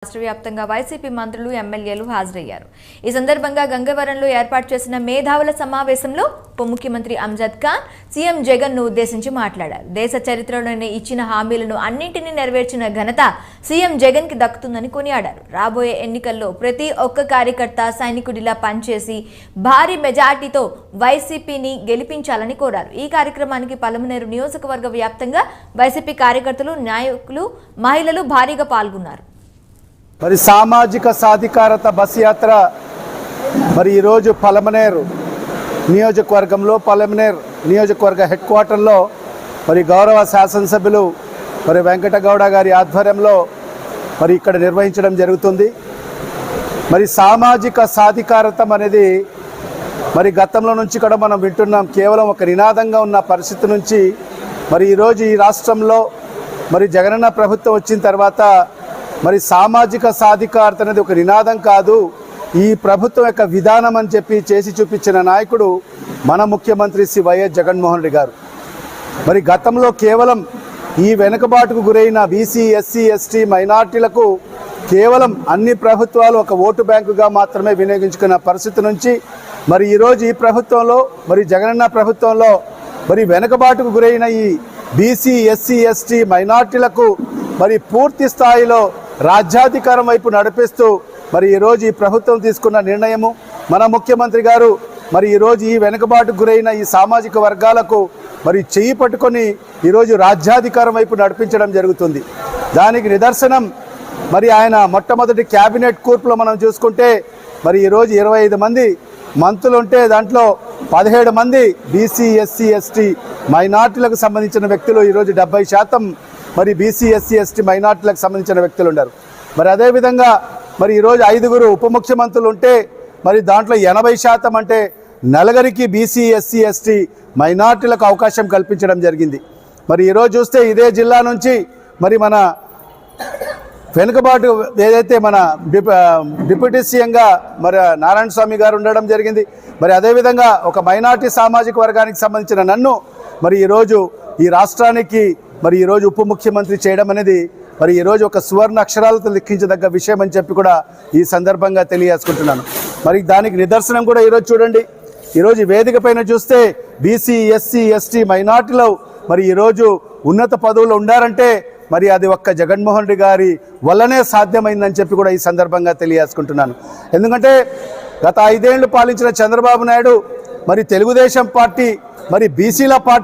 రాష్ట్ర వ్యాప్తంగా వైసీపీ మంత్రులు ఎమ్మెల్యేలు హాజరయ్యారు. ఈ సందర్భంగా గంగవరంలో ఏర్పాటు చేసిన మేధావుల సమావేశంలో ఉప ముఖ్యమంత్రి అంజద్ ఖాన్ సీఎం జగన్ ను ఉద్దేశించి మాట్లాడారు. దేశ చరిత్రలోనే ఇచ్చిన హామీలను అన్నింటినీ నెరవేర్చిన ఘనత సీఎం జగన్ కి దక్కుతుందని కొనియాడారు. రాబోయే ఎన్నికల్లో ప్రతి ఒక్క కార్యకర్త సైనికుడిలా పనిచేసి భారీ మెజార్టీతో వైసీపీని గెలిపించాలని కోరారు. ఈ కార్యక్రమానికి పలమనేరు నియోజకవర్గ వ్యాప్తంగా వైసీపీ కార్యకర్తలు, నాయకులు, మహిళలు భారీగా పాల్గొన్నారు. మరి సామాజిక సాధికారత బస్ యాత్ర మరి ఈరోజు పలమనేరు నియోజకవర్గంలో పలమనేరు నియోజకవర్గ హెడ్ క్వార్టర్లో మరి గౌరవ శాసనసభ్యులు మరి వెంకటగౌడ గారి ఆధ్వర్యంలో మరి ఇక్కడ నిర్వహించడం జరుగుతుంది. మరి సామాజిక సాధికారతం అనేది మరి గతంలో నుంచి కూడా మనం వింటున్నాం. కేవలం ఒక నినాదంగా ఉన్న పరిస్థితి నుంచి మరి ఈరోజు ఈ రాష్ట్రంలో మరి జగనన్న ప్రభుత్వం వచ్చిన తర్వాత మరి సామాజిక సాధికారత అనేది ఒక నినాదం కాదు, ఈ ప్రభుత్వం యొక్క విధానం అని చెప్పి చేసి చూపించిన నాయకుడు మన ముఖ్యమంత్రి శ్రీ వైఎస్ జగన్మోహన్ రెడ్డి గారు. మరి గతంలో కేవలం ఈ వెనుకబాటుకు గురైన బీసీ, ఎస్సీ, ఎస్టీ, మైనార్టీలకు కేవలం అన్ని ప్రభుత్వాలు ఒక ఓటు బ్యాంకుగా మాత్రమే వినియోగించుకున్న పరిస్థితి నుంచి మరి ఈరోజు ఈ ప్రభుత్వంలో మరి జగనన్న ప్రభుత్వంలో మరి వెనుకబాటుకు గురైన ఈ బీసీ, ఎస్సీ, ఎస్టీ, మైనార్టీలకు మరి పూర్తి స్థాయిలో రాజ్యాధికారం వైపు నడిపిస్తూ మరి ఈరోజు ఈ ప్రభుత్వం తీసుకున్న నిర్ణయము, మన ముఖ్యమంత్రి గారు మరి ఈరోజు ఈ వెనుకబాటుకు గురైన ఈ సామాజిక వర్గాలకు మరి చెయ్యి పట్టుకొని ఈరోజు రాజ్యాధికారం వైపు నడిపించడం జరుగుతుంది. దానికి నిదర్శనం మరి ఆయన మొట్టమొదటి క్యాబినెట్ కూర్పులో మనం చూసుకుంటే మరి ఈరోజు 25 మంది మంత్రులు ఉంటే దాంట్లో 17 మంది బీసీ, ఎస్సీ, ఎస్టీ, మైనార్టీలకు సంబంధించిన వ్యక్తులు, ఈరోజు 70% మరి బీసీ, ఎస్సీ, ఎస్టీ, మైనార్టీలకు సంబంధించిన వ్యక్తులు ఉన్నారు. మరి అదేవిధంగా మరి ఈరోజు 5 ఉప ముఖ్యమంత్రులు ఉంటే మరి దాంట్లో 80% అంటే నలుగురికి బీసీ, ఎస్సీ, ఎస్టీ, మైనార్టీలకు అవకాశం కల్పించడం జరిగింది. మరి ఈరోజు చూస్తే ఇదే జిల్లా నుంచి మరి మన వెనుకబాటు ఏదైతే మన డిప్యూటీ సీఎంగా మరి నారాయణ స్వామి గారు ఉండడం జరిగింది. మరి అదేవిధంగా ఒక మైనార్టీ సామాజిక వర్గానికి సంబంధించిన నన్ను మరి ఈరోజు ఈ రాష్ట్రానికి మరి ఈరోజు ఉప ముఖ్యమంత్రి చేయడం అనేది మరి ఈరోజు ఒక సువర్ణ అక్షరాలతో లిఖించదగ్గ విషయం అని చెప్పి కూడా ఈ సందర్భంగా తెలియజేసుకుంటున్నాను. మరి దానికి నిదర్శనం కూడా ఈరోజు చూడండి, ఈరోజు వేదిక పైన చూస్తే బీసీ, ఎస్సీ, ఎస్టీ, మైనార్టీలో మరి ఈరోజు ఉన్నత పదవులు ఉండారంటే మరి అది ఒక్క జగన్మోహన్ రెడ్డి గారి వల్లనే సాధ్యమైందని చెప్పి కూడా ఈ సందర్భంగా తెలియజేసుకుంటున్నాను. ఎందుకంటే గత 5 ఏళ్లు పాలించిన చంద్రబాబు నాయుడు మరి తెలుగుదేశం పార్టీ మరి బీసీల పార్టీ